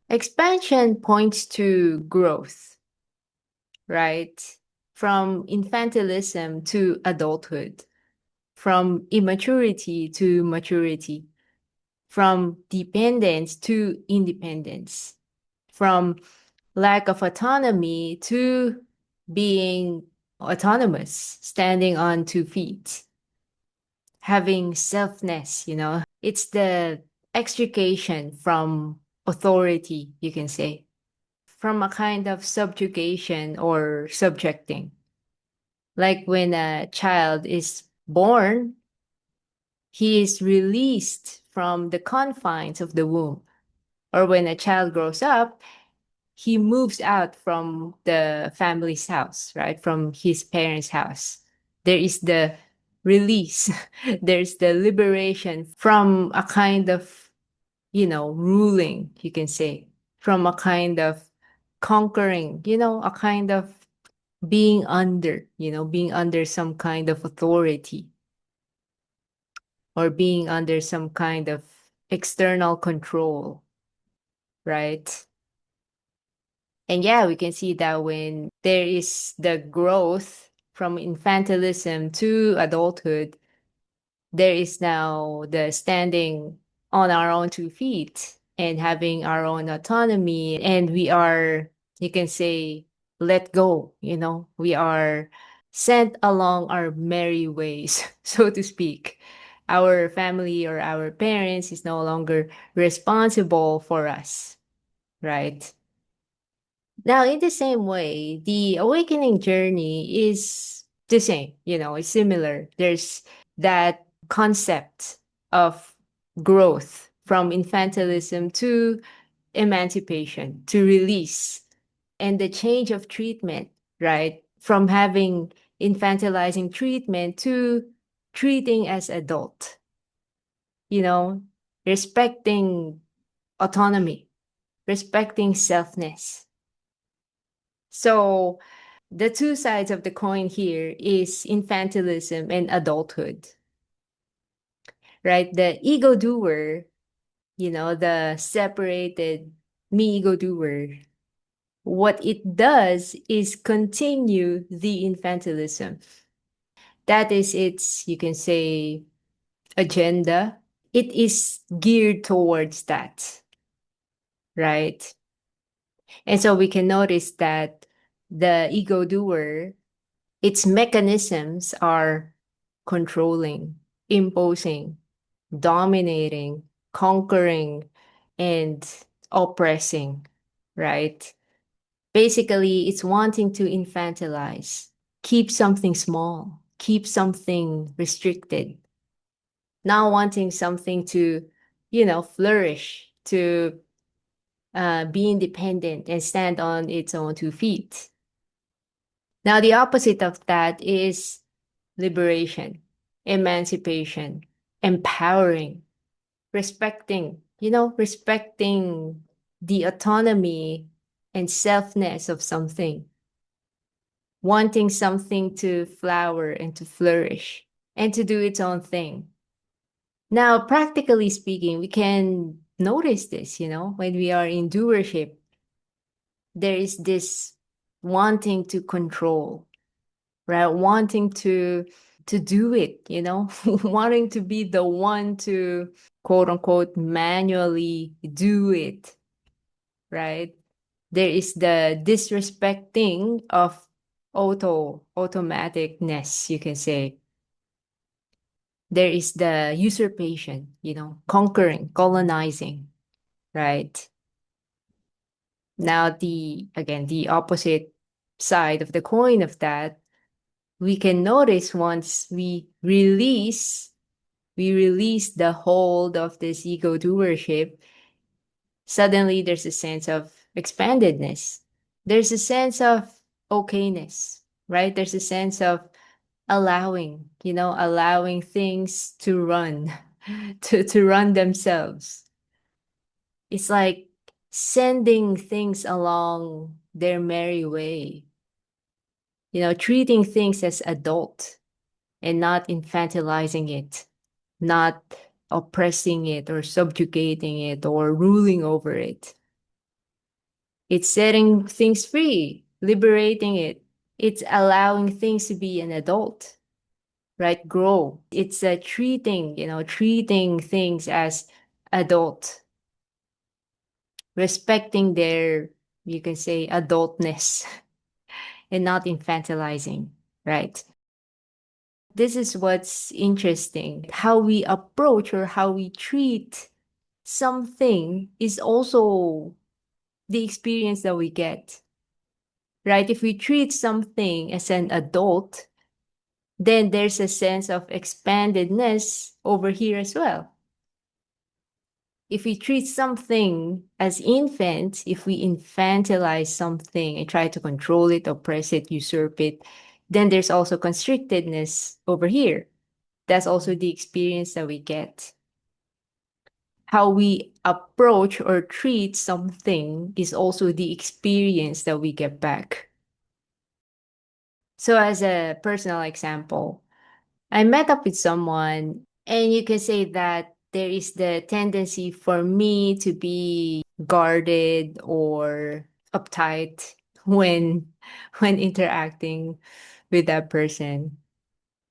Expansion points to growth, right? From infantilism to adulthood, from immaturity to maturity, from dependence to independence, from lack of autonomy to being autonomous, standing on 2 feet, having selfness. It's the extrication from authority, you can say, from a kind of subjugation or subjecting. Like when a child is born, he is released from the confines of the womb. Or when a child grows up, he moves out from the family's house, right? From his parents' house. There is the release, there's the liberation from a kind of, ruling, you can say, from a kind of conquering, a kind of being under some kind of authority or being under some kind of external control, right? And yeah, we can see that when there is the growth from infantilism to adulthood, there is now the standing on our own 2 feet and having our own autonomy. And we are, you can say, let go, we are sent along our merry ways, so to speak. Our family or our parents is no longer responsible for us, right? Now, in the same way, the awakening journey is the same, it's similar. There's that concept of growth from infantilism to emancipation, to release, and the change of treatment, right? From having infantilizing treatment to treating as adult, you know, respecting autonomy, respecting selfness. So the two sides of the coin here is infantilism and adulthood, right? The ego doer, the separated me ego doer, what it does is continue the infantilism. That is its, you can say, agenda. It is geared towards that, right? And so we can notice that the ego doer, its mechanisms are controlling, imposing, dominating, conquering, and oppressing, right? Basically, it's wanting to infantilize, keep something small, keep something restricted, not wanting something to, flourish, to be independent and stand on its own 2 feet. Now, the opposite of that is liberation, emancipation, empowering, respecting the autonomy and selfness of something, wanting something to flower and to flourish and to do its own thing. Now, practically speaking, we can notice this, when we are in doership, there is this wanting to control, right? Wanting to do it, wanting to be the one to quote unquote manually do it, right? There is the disrespecting of automaticness, you can say. There is the usurpation, conquering, colonizing, right? Now the opposite side of the coin of that, we can notice once we release the hold of this ego doership, suddenly there's a sense of expandedness. There's a sense of okayness, right? There's a sense of allowing things to run, to run themselves. It's like sending things along their merry way, treating things as adult and not infantilizing it, not oppressing it or subjugating it or ruling over it. It's setting things free, liberating it. It's allowing things to be an adult, right? Grow. It's treating things as adult, respecting their, you can say, adultness and not infantilizing, right? This is what's interesting. How we approach or how we treat something is also the experience that we get, right? If we treat something as an adult, then there's a sense of expandedness over here as well. If we treat something as infant, if we infantilize something and try to control it, oppress it, usurp it, then there's also constrictedness over here. That's also the experience that we get. How we approach or treat something is also the experience that we get back. So, as a personal example, I met up with someone, and you can say that there is the tendency for me to be guarded or uptight when when interacting with that person.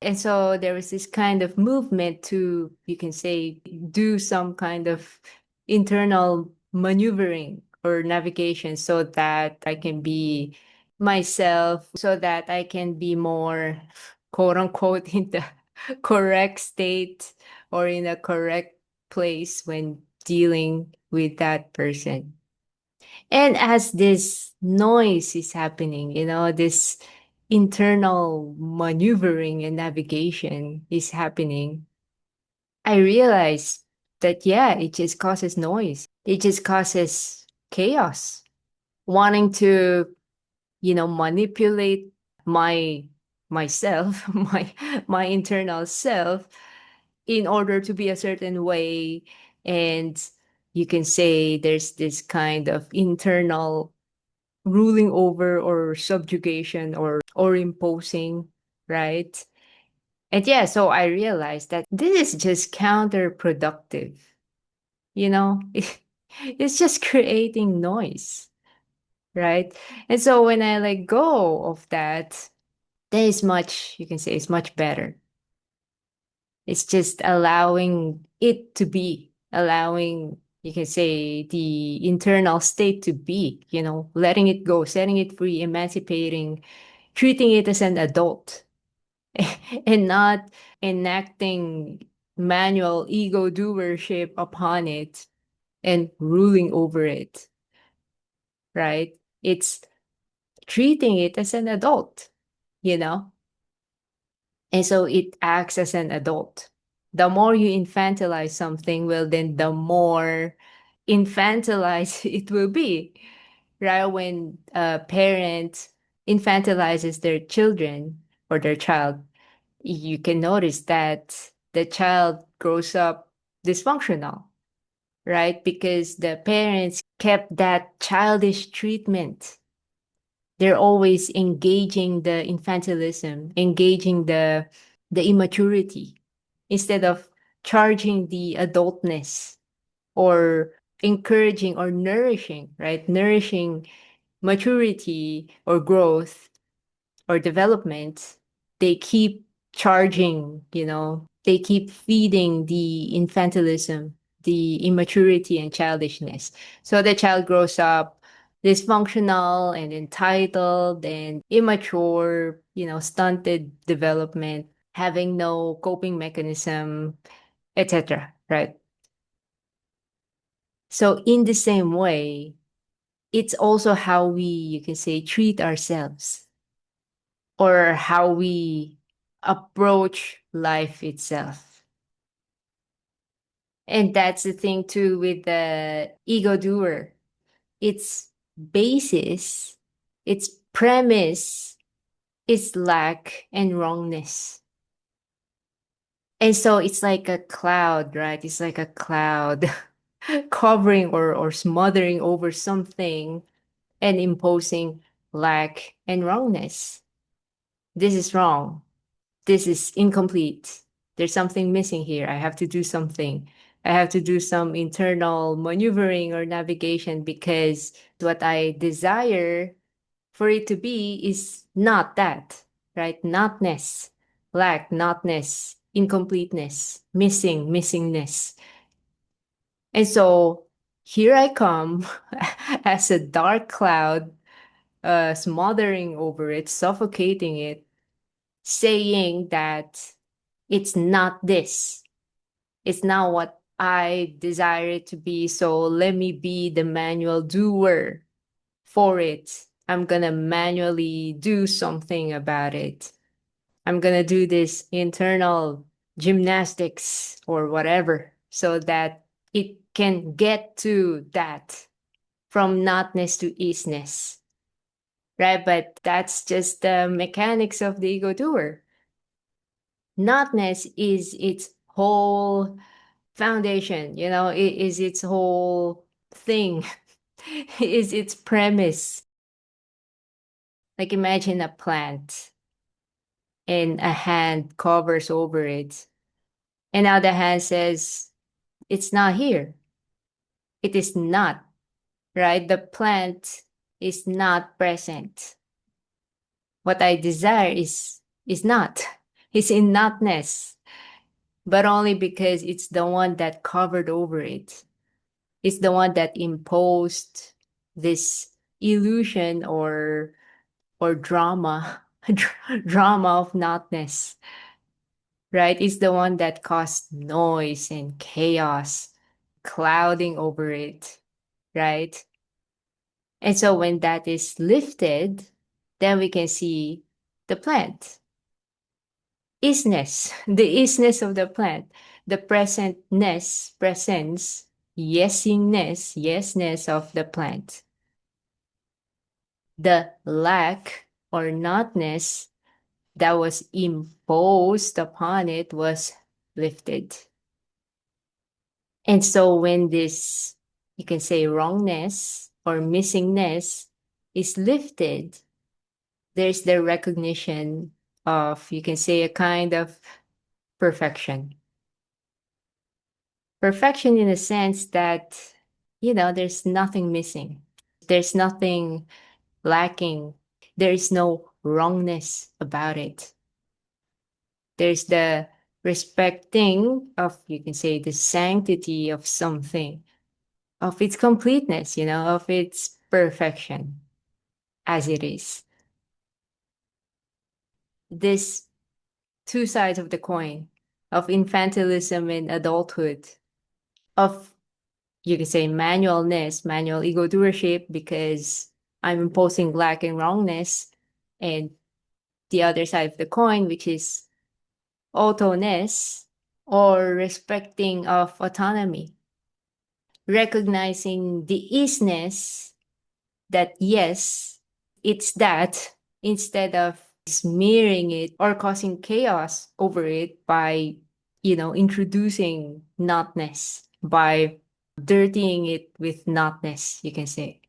And so there was this kind of movement to, you can say, do some kind of internal maneuvering or navigation so that I can be myself, so that I can be more, quote unquote, in the correct state or in a correct place when dealing with that person. And as this noise is happening, this internal maneuvering and navigation is happening, I realized that, yeah, it just causes noise. It just causes chaos. Wanting to, manipulate my myself, my internal self in order to be a certain way. And you can say there's this kind of internal ruling over or subjugation or imposing, right? And yeah, so I realized that this is just counterproductive. you know it's just creating noise, right? And so when I let go of that, then it's much, you can say, it's much better. It's just allowing it to be, allowing, you can say, the internal state to be, letting it go, setting it free, emancipating, treating it as an adult and not enacting manual ego doership upon it and ruling over it, right? It's treating it as an adult, you know? And so it acts as an adult. The more you infantilize something, well, then the more infantilized it will be, right? When a parent infantilizes their children or their child, you can notice that the child grows up dysfunctional, right? Because the parents kept that childish treatment. They're always engaging the infantilism, engaging the immaturity, instead of charging the adultness or encouraging or nourishing, right? Nourishing maturity or growth or development. They keep charging, they keep feeding the infantilism, the immaturity and childishness. So the child grows up dysfunctional and entitled and immature, stunted development, having no coping mechanism, etc. Right? So in the same way, it's also how we, you can say, treat ourselves or how we approach life itself. And that's the thing too with the ego doer. Its basis, its premise is lack and wrongness. And so it's like a cloud, right? It's like a cloud covering or smothering over something and imposing lack and wrongness. This is wrong. This is incomplete. There's something missing here. I have to do something. I have to do some internal maneuvering or navigation because what I desire for it to be is not that, right? Notness, lack, notness, incompleteness, missingness. And so here I come as a dark cloud, smothering over it, suffocating it, saying that it's not this. It's not what I desire it to be. So let me be the manual doer for it. I'm going to manually do something about it. I'm going to do this internal gymnastics or whatever so that it can get to that from notness to isness, right? But that's just the mechanics of the ego doer. Notness is its whole foundation, it is its whole thing, is its premise. Like imagine a plant and a hand covers over it. And now the hand says, it's not here. It is not, right? The plant is not present. What I desire is not. It's in notness, but only because it's the one that covered over it. It's the one that imposed this illusion or drama, drama of notness, right? It's the one that caused noise and chaos, clouding over it, right? And so when that is lifted, then we can see the plant. Isness, the isness of the plant, the presence, yesness of the plant. The lack or notness that was imposed upon it was lifted. And so when this, you can say wrongness or missingness is lifted, there's the recognition of, you can say, a kind of perfection. Perfection in the sense that, there's nothing missing. There's nothing lacking. There is no wrongness about it. There's the respecting of, you can say, the sanctity of something, of its completeness, of its perfection as it is. This two sides of the coin of infantilism and adulthood, of, you can say, manualness, manual ego doership, because I'm imposing lack and wrongness, and the other side of the coin, which is autoness or respecting of autonomy, recognizing the isness that yes, it's that, instead of smearing it or causing chaos over it by, introducing notness, by dirtying it with notness, you can say.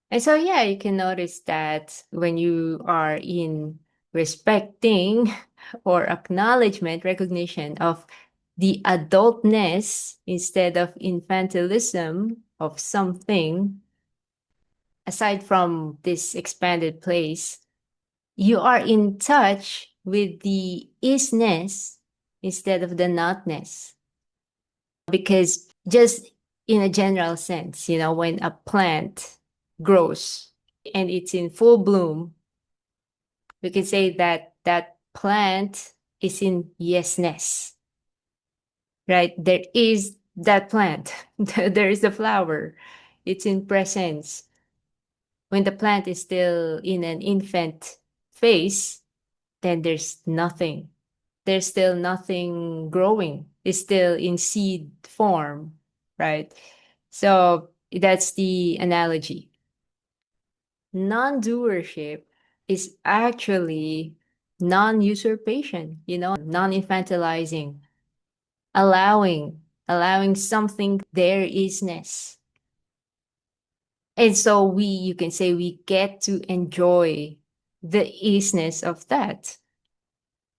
And so, yeah, you can notice that when you are in respecting or acknowledgement, recognition of the adultness instead of infantilism of something, aside from this expanded place, you are in touch with the isness instead of the notness. Because just in a general sense, when a plant grows and it's in full bloom, we can say that that plant is in yesness, right? There is that plant, there is the flower, it's in presence. When the plant is still in an infant phase, then there's nothing. There's still nothing growing. It's still in seed form, right? So that's the analogy. Non-doership is actually non-usurpation, non-infantilizing, allowing something their isness. And so you can say we get to enjoy the isness of that.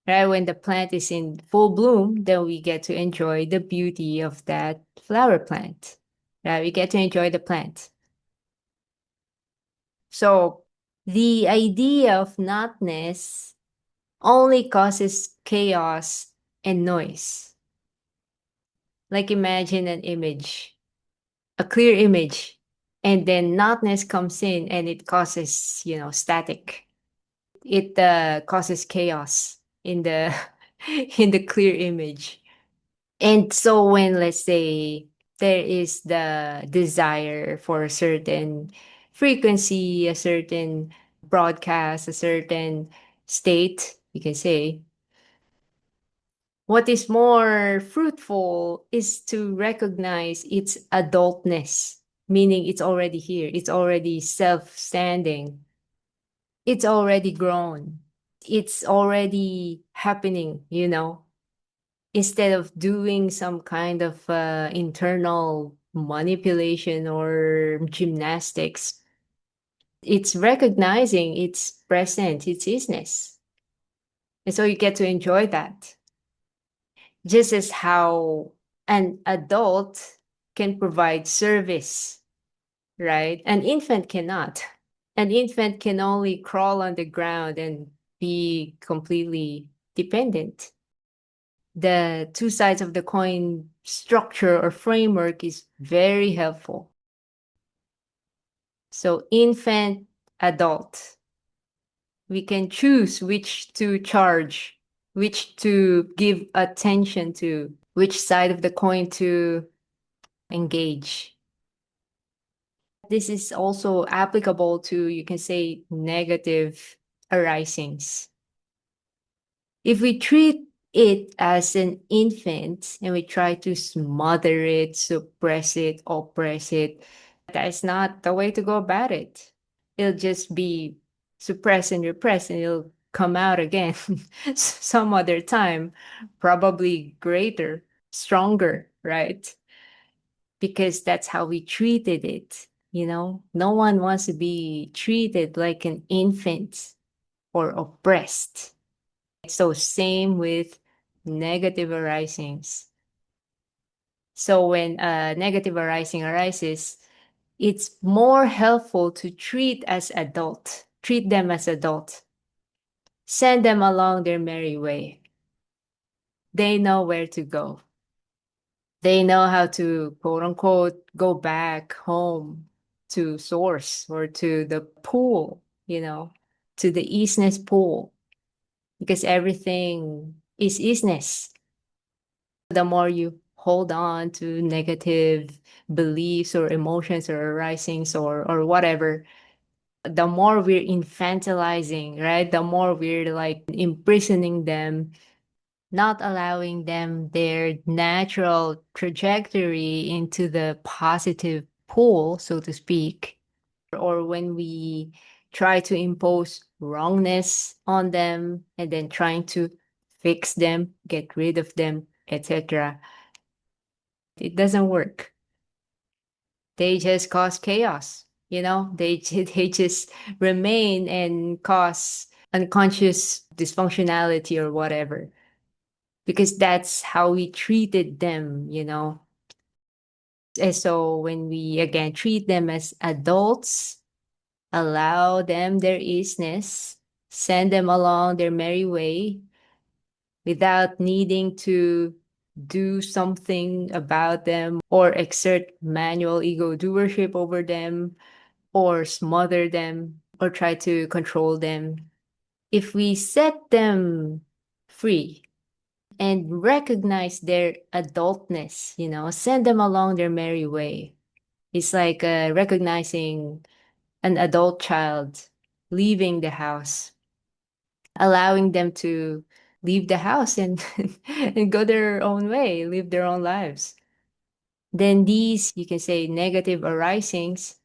right? When the plant is in full bloom, then we get to enjoy the beauty of that flower plant, right? We get to enjoy the plant. So the idea of notness only causes chaos and noise. Like imagine an image, a clear image, and then notness comes in and it causes, static. It causes chaos in the in the clear image. And so when, let's say, there is the desire for a certain frequency, a certain broadcast, a certain state, you can say, what is more fruitful is to recognize its adultness, meaning it's already here, it's already self standing, it's already grown, it's already happening, instead of doing some kind of internal manipulation or gymnastics. It's recognizing its present, its isness. And so you get to enjoy that. Just as how an adult can provide service, right? An infant cannot. An infant can only crawl on the ground and be completely dependent. The two sides of the coin structure or framework is very helpful. So, infant, adult, we can choose which to charge, which to give attention to, which side of the coin to engage. This is also applicable to, you can say, negative arisings. If we treat it as an infant and we try to smother it, suppress it, oppress it, that's not the way to go about it. It'll just be suppressed and repressed and it'll come out again some other time, probably greater, stronger, right? Because that's how we treated it. No one wants to be treated like an infant or oppressed. So same with negative arisings. So when a negative arising arises, it's more helpful to treat them as adult, send them along their merry way. They know where to go. They know how to quote unquote go back home to source or to the pool, to the Isness pool, because everything is Isness. The more you hold on to negative beliefs or emotions or arisings or whatever, the more we're infantilizing, right? The more we're like imprisoning them, not allowing them their natural trajectory into the positive pool, so to speak. Or when we try to impose wrongness on them and then trying to fix them, get rid of them, etc. It doesn't work. They just cause chaos, they just remain and cause unconscious dysfunctionality or whatever, because that's how we treated them. And so when we again treat them as adults, allow them their isness, send them along their merry way without needing to do something about them or exert manual ego doership over them or smother them or try to control them. If we set them free and recognize their adultness, send them along their merry way. It's like recognizing an adult child leaving the house, allowing them to leave the house and and go their own way, live their own lives. Then these, you can say, negative arisings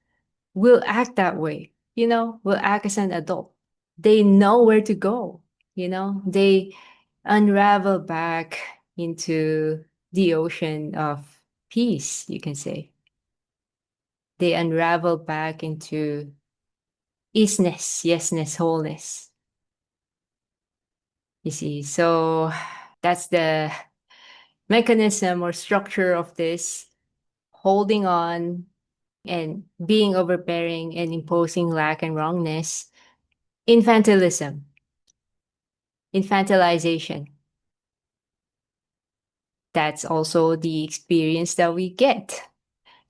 will act that way, will act as an adult. They know where to go, they unravel back into the ocean of peace, you can say. They unravel back into isness, yesness, wholeness. You see, so that's the mechanism or structure of this holding on and being overbearing and imposing lack and wrongness. Infantilism, infantilization. That's also the experience that we get.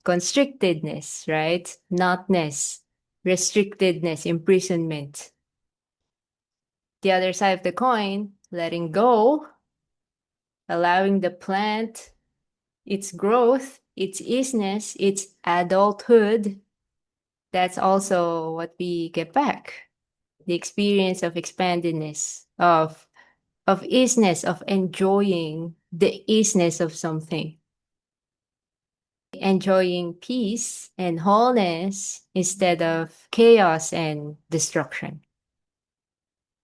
Constrictedness, right? Notness, restrictedness, imprisonment. The other side of the coin, letting go, allowing the plant its growth, its isnness, its adulthood. That's also what we get back. The experience of expandedness, of isness, of enjoying the isness of something. Enjoying peace and wholeness instead of chaos and destruction.